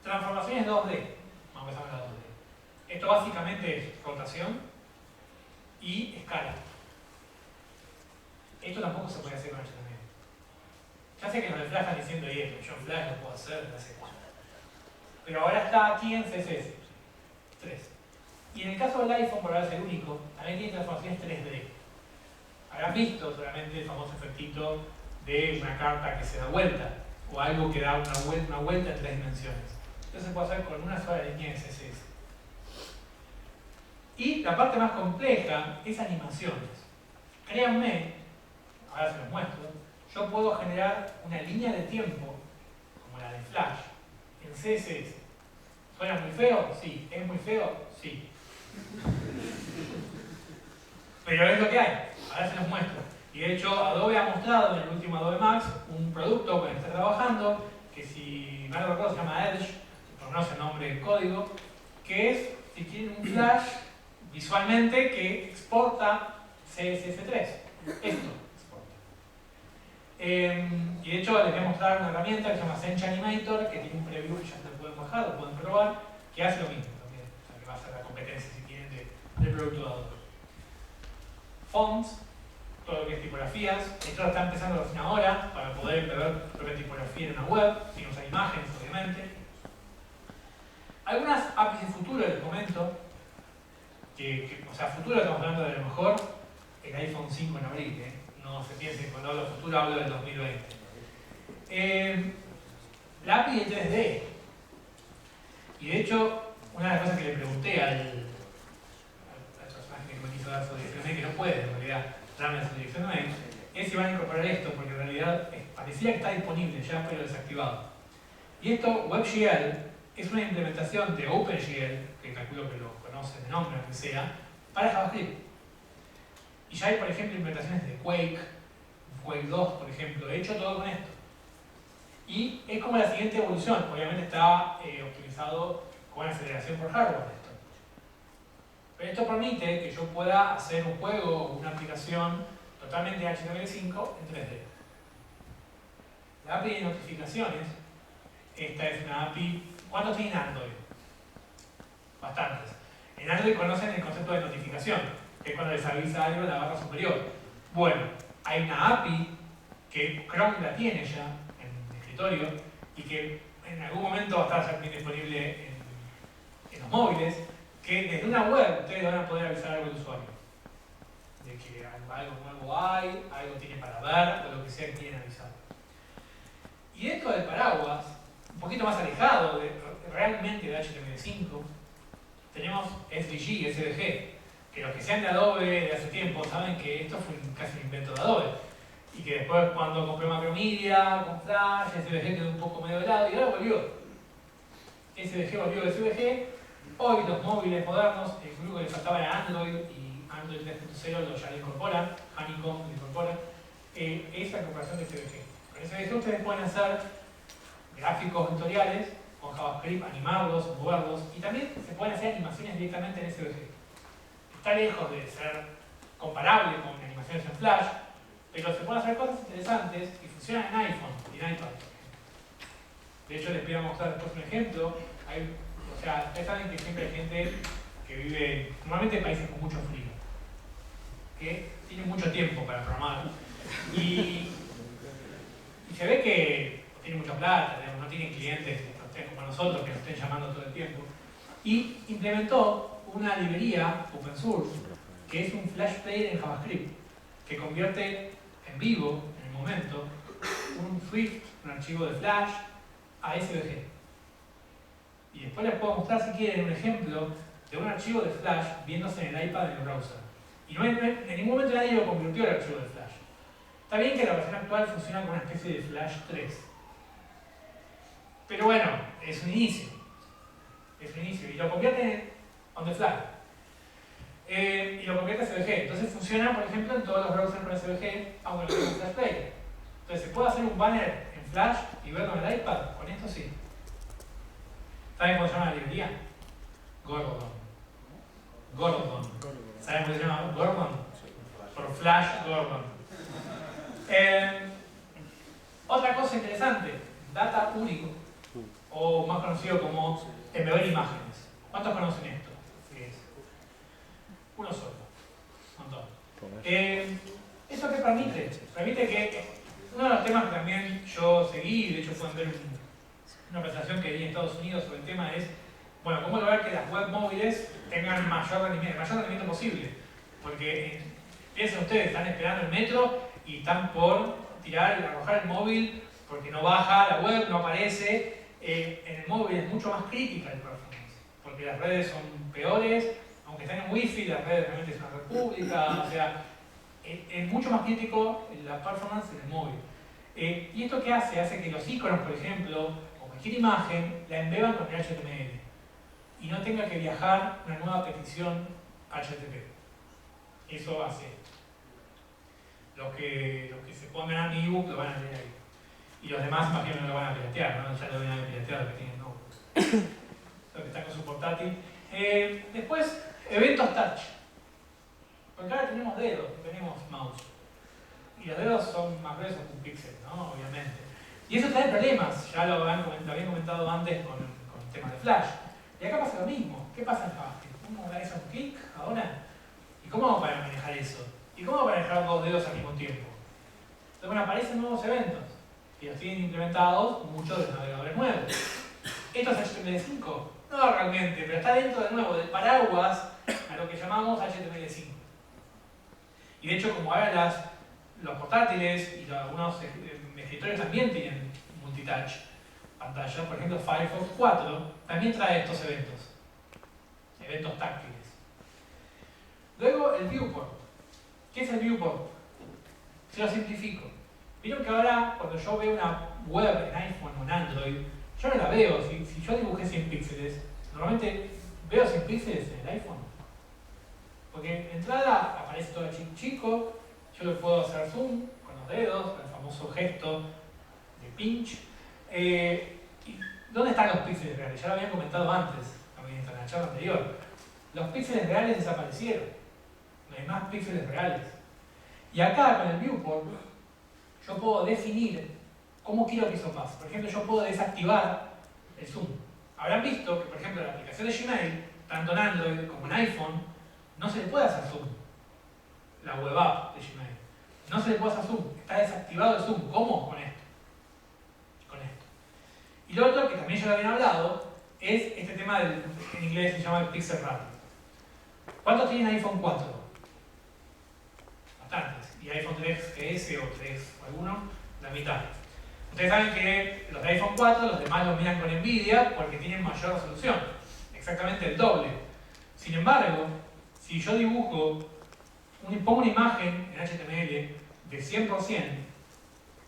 Transformaciones 2D. Vamos a empezar con la 2D. Esto básicamente es rotación y escala. Esto tampoco se puede hacer con HTML. Ya sé que los de Flash están diciendo, esto, yo en Flash lo puedo hacer desde hace cuánto. Pero ahora está aquí en CSS 3. Y en el caso del iPhone, por ahora es el único, también tiene transformaciones 3D. Habrán visto solamente el famoso efectito de una carta que se da vuelta, o algo que da una vuelta en 3 dimensiones. Eso se puede hacer con una sola línea de CSS. Y la parte más compleja es animaciones. Créanme, ahora se los muestro, yo puedo generar una línea de tiempo, como la de Flash, en CSS. ¿Suena muy feo? Sí. ¿Es muy feo? Sí. Pero es lo que hay. Ahora se los muestro. Y de hecho, Adobe ha mostrado en el último Adobe Max un producto con el que está trabajando, que si mal recuerdo se llama Edge, no sé el nombre del código, que es, si quieren, un Flash visualmente que exporta CSS3. Esto exporta. Y de hecho les voy a mostrar una herramienta que se llama Sencha Animator, que tiene un preview que ya se lo pueden bajar, lo pueden probar, que hace lo mismo también. O sea, que va a ser la competencia, si quieren, del producto de Adobe. Fonts, todo lo que es tipografías. Esto está empezando recién ahora, para poder ver propia tipografía en una web, sin usar imágenes, obviamente. Algunas APIs de futuro les comento, o sea, futuro estamos hablando de a lo mejor el iPhone 5 en abril, no se piensen cuando hablo de futuro, hablo del 2020. La API de 3D. Y de hecho, una de las cosas que le pregunté al personaje que me quiso dar su dirección de mail, que no puede en realidad darme su dirección de mail, es si van a incorporar esto, porque en realidad parecía que está disponible ya, pero desactivado. Y esto, WebGL, es una implementación de OpenGL, que calculo que lo conocen de nombre, aunque sea, para JavaScript. Y ya hay, por ejemplo, implementaciones de Quake 2, por ejemplo, he hecho todo con esto. Y es como la siguiente evolución, obviamente está optimizado con aceleración por hardware esto. Pero esto permite que yo pueda hacer un juego o una aplicación totalmente HTML5 en 3D. La API de notificaciones, esta es una API. ¿Cuántos tienen Android? Bastantes. En Android conocen el concepto de notificación, que es cuando les avisa algo en la barra superior. Bueno, hay una API que Chrome la tiene ya en el escritorio y que en algún momento va a estar también disponible en los móviles, que desde una web ustedes van a poder avisar algo al usuario. De que algo nuevo hay, algo tiene para ver o lo que sea que quieren avisar. Y esto del paraguas, un poquito más alejado realmente de HTML5, tenemos SVG, que los que sean de Adobe de hace tiempo saben que esto fue casi un invento de Adobe. Y que después cuando compré Macromedia, con Flash, SVG quedó un poco medio de lado y ahora volvió. SVG volvió de SVG. Hoy los móviles modernos, el único que le faltaba era Android y Android 3.0 ya lo incorpora, Honeycomb lo incorpora, es la incorporación de SVG. Con SVG ustedes pueden hacer gráficos vectoriales con JavaScript, animarlos, moverlos y también se pueden hacer animaciones directamente en SVG. Está lejos de ser comparable con animaciones en Flash, pero se pueden hacer cosas interesantes y funcionan en iPhone y en iPad. De hecho, les voy a mostrar después un ejemplo. O sea, ustedes saben que siempre hay gente que vive normalmente en países con mucho frío, que tiene mucho tiempo para programar y se ve que tiene mucha plata, digamos, no tienen clientes como nosotros que nos estén llamando todo el tiempo, y implementó una librería open source que es un Flash Player en JavaScript que convierte en vivo, en el momento, un Swift, un archivo de Flash a SVG. Y después les puedo mostrar, si quieren, un ejemplo de un archivo de Flash viéndose en el iPad en el browser. Y en ningún momento nadie lo convirtió al archivo de Flash. Está bien que la versión actual funciona con una especie de Flash 3. Pero bueno, es un inicio. Es un inicio. Y lo convierte on the fly. Y lo convierte a SVG. Entonces funciona, por ejemplo, en todos los browsers con SVG, aunque no tenga Flash Player. Entonces, ¿se puede hacer un banner en Flash y verlo en el iPad? Con esto sí. ¿Saben cómo se llama la librería? Gordon. Gordon. ¿Saben cómo se llama Gordon? Por Flash Gordon. Otra cosa interesante, data único, o más conocido como embeber imágenes. ¿Cuántos conocen esto? Sí, uno solo. Un montón. ¿Esto qué permite? Permite que uno de los temas que también yo seguí, de hecho pueden ver una presentación que vi en Estados Unidos sobre el tema, es bueno, cómo lograr que las web móviles tengan el mayor rendimiento posible. Porque piensen ustedes, están esperando el metro y están por arrojar el móvil porque no baja, la web no aparece. En el móvil es mucho más crítica el performance, porque las redes son peores, aunque estén en wifi, las redes realmente son una república, o sea, es mucho más crítico la performance en el móvil. ¿Y esto qué hace? Hace que los iconos, por ejemplo, o cualquier imagen, la embeban con el HTML y no tenga que viajar una nueva petición HTTP. Eso hace. Los que se pongan a mi ebook lo van a leer ahí. Y los demás, imagino, no lo van a piratear, ¿no? Ya lo van a piratear los que tienen notebooks. Los que están con su portátil. Después, eventos touch. Porque ahora tenemos dedos, no tenemos mouse. Y los dedos son más gruesos que un píxel, ¿no? Obviamente. Y eso trae problemas, ya lo habían comentado antes con el tema de Flash. Y acá pasa lo mismo. ¿Qué pasa en JavaScript? ¿Cómo da eso un clic ahora? ¿Y cómo hago para manejar eso? ¿Y cómo hago para manejar dos dedos al mismo tiempo? Entonces, bueno, aparecen nuevos eventos. Y los tienen implementados muchos de los navegadores nuevos. ¿Esto es HTML5? No realmente, pero está dentro de nuevo del paraguas a lo que llamamos HTML5. Y de hecho, como ahora los portátiles y algunos escritorios también tienen multitouch pantalla, por ejemplo Firefox 4 también trae estos eventos táctiles. Luego el viewport. ¿Qué es el viewport? Se lo simplifico. Vieron que ahora cuando yo veo una web en iPhone o en Android, yo no la veo. Si yo dibujé 100 píxeles, normalmente veo 100 píxeles en el iPhone. Porque en entrada aparece todo chico, yo le puedo hacer zoom con los dedos, el famoso gesto de pinch. ¿Y dónde están los píxeles reales? Ya lo habían comentado antes, también en la charla anterior. Los píxeles reales desaparecieron. No hay más píxeles reales. Y acá con el viewport, yo puedo definir cómo quiero que eso pase. Por ejemplo, yo puedo desactivar el zoom. Habrán visto que, por ejemplo, en la aplicación de Gmail, tanto en Android como en iPhone, no se le puede hacer zoom. La web app de Gmail. No se le puede hacer zoom. Está desactivado el zoom. ¿Cómo? Con esto. Con esto. Y lo otro, que también ya lo habían hablado, es este tema en inglés se llama el pixel ratio. ¿Cuántos tienen iPhone 4? Bastantes. Y iPhone 3GS o 3 o alguno, la mitad. Ustedes saben que los de iPhone 4, los demás los miran con Nvidia porque tienen mayor resolución. Exactamente el doble. Sin embargo, si yo pongo una imagen en HTML de 100%,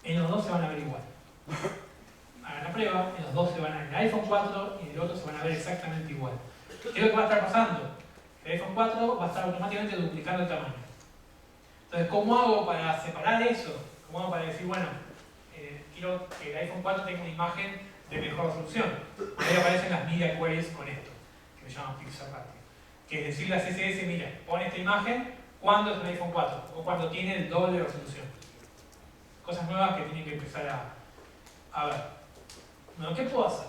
en los dos se van a ver igual. Hagan la prueba, en los dos se van a ver, en el iPhone 4 y en el otro se van a ver exactamente igual. ¿Qué es lo que va a estar pasando? El iPhone 4 va a estar automáticamente duplicando el tamaño. Entonces, ¿cómo hago para separar eso? ¿Cómo hago para decir, bueno, quiero que el iPhone 4 tenga una imagen de mejor resolución? Ahí aparecen las media queries con esto, que se llaman pixel ratio. Que es decirle a CSS, mira, pon esta imagen cuando es un iPhone 4 o cuando tiene el doble de resolución. Cosas nuevas que tienen que empezar a ver. Bueno, ¿qué puedo hacer?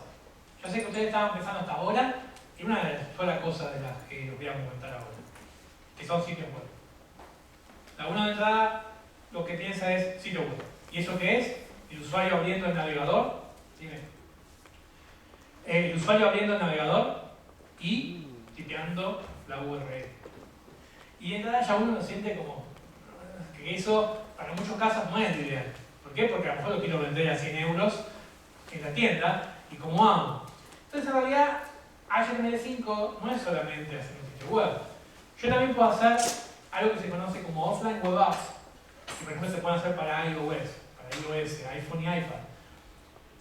Yo sé que ustedes estaban pensando hasta ahora en una sola cosa de las que os voy a comentar ahora, que son sitios web. La una de entrada lo que piensa es sitio web. ¿Y eso qué es? El usuario abriendo el navegador. Dime. El usuario abriendo el navegador y tipeando la URL. Y de entrada ya uno lo siente como que eso para muchos casos no es lo ideal. ¿Por qué? Porque a lo mejor lo quiero vender a 100 euros en la tienda y ¿cómo hago? Entonces en realidad HTML5 no es solamente hacer un sitio web. Yo también puedo hacer algo que se conoce como offline web apps, que por ejemplo se pueden hacer para iOS, iPhone y iPad.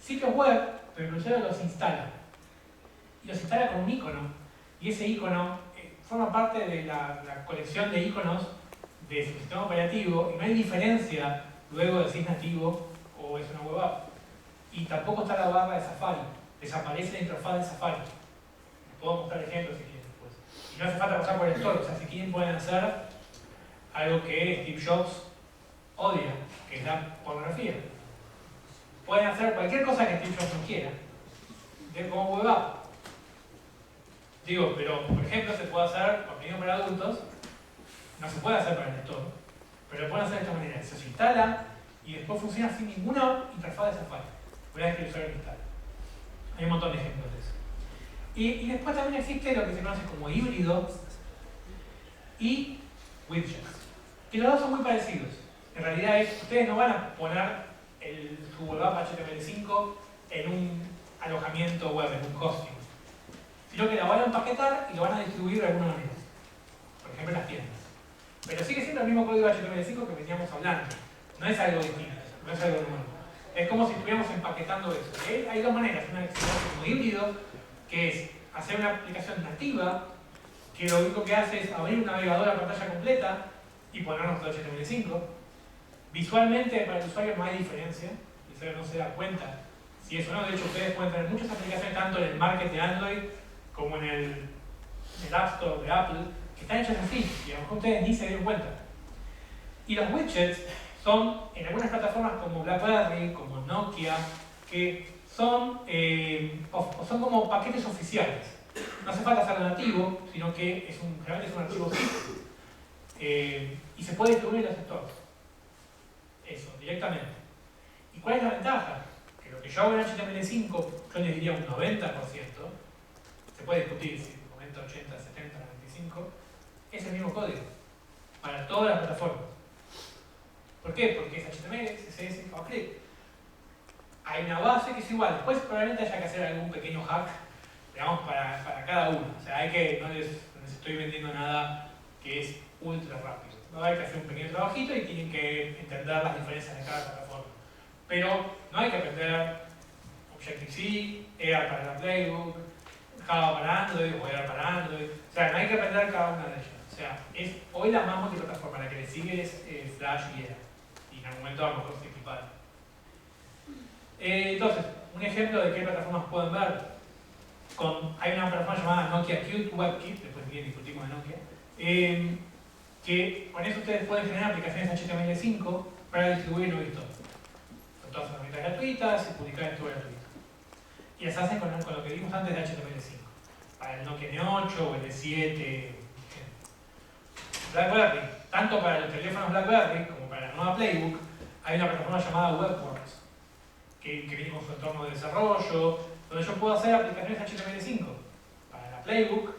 Sitios web, pero el usuario los instala. Y los instala con un icono. Y ese icono forma parte de la colección de iconos de su sistema operativo y no hay diferencia luego de si es nativo o es una web app. Y tampoco está la barra de Safari. Desaparece la interfaz de Safari. Les puedo mostrar ejemplos si quieren después. Y no hace falta pasar por el store. O sea, si quieren pueden hacer algo que Steve Jobs odia, que es la pornografía. Pueden hacer cualquier cosa que Steve Jobs no quiera, como web app. Digo, pero por ejemplo se puede hacer contenido para adultos, no se puede hacer para el store, pero lo pueden hacer de esta manera. Se instala y después funciona sin ninguna interfaz de Safari, una vez que el usuario lo instala. Hay un montón de ejemplos de eso. Y después también existe lo que se conoce como híbrido y widgets, que los dos son muy parecidos. En realidad ustedes no van a poner su web app HTML5 en un alojamiento web, en un hosting, sino que la van a empaquetar y lo van a distribuir de alguna manera. Por ejemplo, en las tiendas. Pero sigue siendo el mismo código HTML5 que veníamos hablando. No es algo distinto, no es algo nuevo. Es como si estuviéramos empaquetando eso. Hay dos maneras. Una que se llama como híbrido, que es hacer una aplicación nativa, que lo único que hace es abrir un navegador a pantalla completa y ponernos todo HTML5. Visualmente para el usuario no hay diferencia, el usuario no se da cuenta si eso o no. De hecho, ustedes pueden tener muchas aplicaciones tanto en el market de Android como en el App Store de Apple que están hechas así y a lo mejor ustedes ni se dieron cuenta. Y los widgets son en algunas plataformas como BlackBerry, como Nokia, que son como paquetes oficiales. No hace falta hacerlo nativo, sino que generalmente es un archivo zip y se puede distribuir en los stores. Eso, directamente. ¿Y cuál es la ventaja? Que lo que yo hago en HTML5, yo les diría un 90%, se puede discutir si 90, 80, 70, 95, es el mismo código para todas las plataformas. ¿Por qué? Porque es HTML, CSS, JavaScript. Hay una base que es igual. Después probablemente haya que hacer algún pequeño hack, digamos, para cada uno. O sea, no les estoy vendiendo nada que es ultra rápido. No hay que hacer un pequeño trabajito y tienen que entender las diferencias de cada plataforma. Pero no hay que aprender Objective-C, EAR para la Playbook, Java para Android o EAR para Android. O sea, no hay que aprender cada una de ellas. O sea, es hoy la más multiplataforma, la que le sigue es Flash y EAR. Y en algún momento a lo mejor se equiparan. Entonces, un ejemplo de qué plataformas pueden ver. Hay una plataforma llamada Nokia Qt WebKit, después bien discutimos de Nokia, que con eso ustedes pueden generar aplicaciones HTML5 para distribuir en Store. Son todas herramientas gratuitas y publicadas en todo gratuito. Y las hacen con lo que vimos antes de HTML5. Para el Nokia N8 o el D7. BlackBerry, tanto para los teléfonos BlackBerry como para la nueva Playbook, hay una plataforma llamada WebWorks, que viene con su entorno de desarrollo, donde yo puedo hacer aplicaciones HTML5 para la Playbook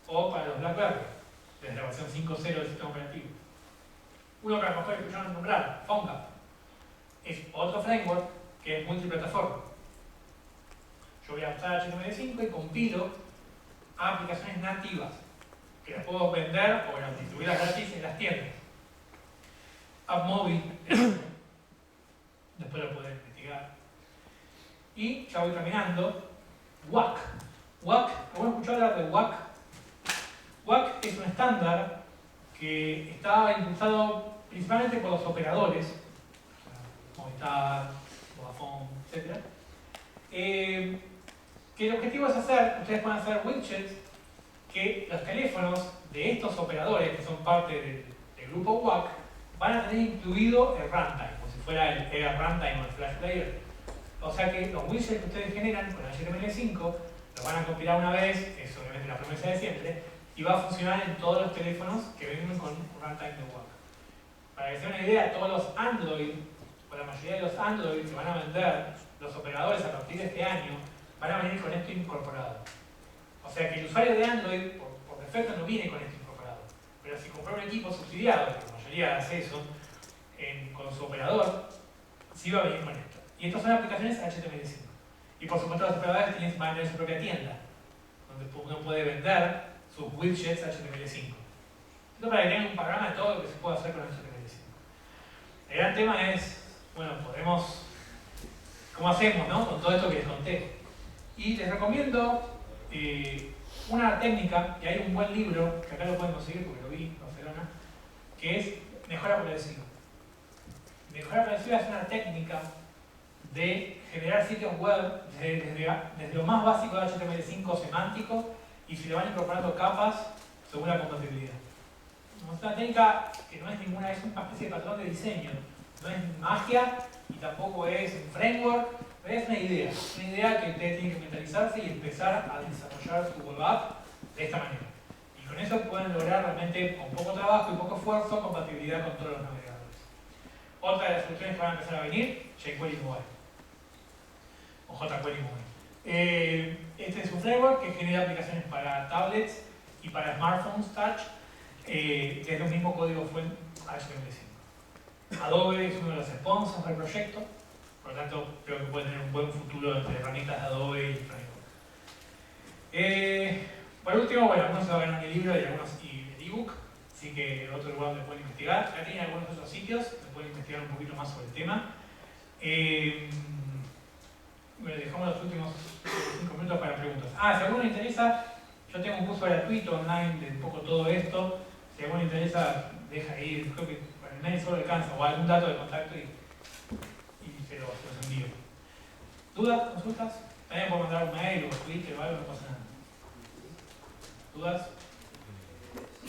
o para los BlackBerry, desde la versión 5.0 del sistema operativo. Uno que a lo mejor escucharon nombrar, PhoneGap, es otro framework que es multiplataforma. Yo voy a usar HTML5 y compilo a aplicaciones nativas que las puedo vender o distribuirlas gratis en las tiendas. AppMobi, después lo pueden investigar. Y ya voy terminando. WAC. ¿Alguno escuchó hablar de WAC? WAC es un estándar que está impulsado principalmente por los operadores, Movistar, Vodafone, etc. Que el objetivo es ustedes pueden hacer widgets que los teléfonos de estos operadores, que son parte del grupo WAC, van a tener incluido el runtime, como si fuera el EAR runtime o el Flash Player. O sea que los widgets que ustedes generan con HTML5 los van a compilar una vez, es obviamente la promesa de siempre, y va a funcionar en todos los teléfonos que vengan con runtime de WAC. Para que se den una idea, todos los Android, o la mayoría de los Android que van a vender los operadores a partir de este año, van a venir con esto incorporado. O sea que el usuario de Android, por defecto, no viene con esto incorporado. Pero si compra un equipo subsidiado, que la mayoría hace eso, con su operador, sí va a venir con esto. Y estas son aplicaciones HTML5. Y por supuesto los operadores van a tener su propia tienda, donde uno puede vender sus widgets HTML5. Esto para que tengan un panorama de todo lo que se puede hacer con HTML5. El gran tema es, bueno, ¿cómo hacemos, no? Con todo esto que les conté. Y les recomiendo una técnica, y hay un buen libro, que acá lo pueden conseguir porque lo vi en Barcelona, que es Mejora Progresiva. Mejora Progresiva es una técnica de generar sitios web desde lo más básico de HTML5 semántico y se le van incorporando capas según la compatibilidad. Es una técnica que no es ninguna, es una especie de patrón de diseño, no es magia y tampoco es un framework, pero es una idea que ustedes tienen que mentalizarse y empezar a desarrollar su web app de esta manera. Y con eso pueden lograr realmente, con poco trabajo y poco esfuerzo, compatibilidad con todos los navegadores. Otra de las soluciones que van a empezar a venir, jQuery Mobile. O jQuery Mobile. Este es un framework que genera aplicaciones para tablets y para smartphones touch, que es el mismo código fuente HTML5. Adobe es uno de los sponsors del proyecto, por lo tanto creo que puede tener un buen futuro entre herramientas de Adobe y framework. Por último, bueno, algunos se van a ganar el libro y algunos el ebook, así que otro lugar donde pueden investigar. Ya tienen algunos otros sitios donde pueden investigar un poquito más sobre el tema. Bueno, dejamos los últimos 5 minutos para preguntas. Si a alguno le interesa, yo tengo un curso gratuito online de un poco todo esto. Si a alguno le interesa, deja ir, creo que con el mail solo alcanza, o algún dato de contacto y se los envío. ¿Dudas? ¿Consultas? También puedo mandar un mail o Twitter o algo, no pasa nada. ¿Dudas?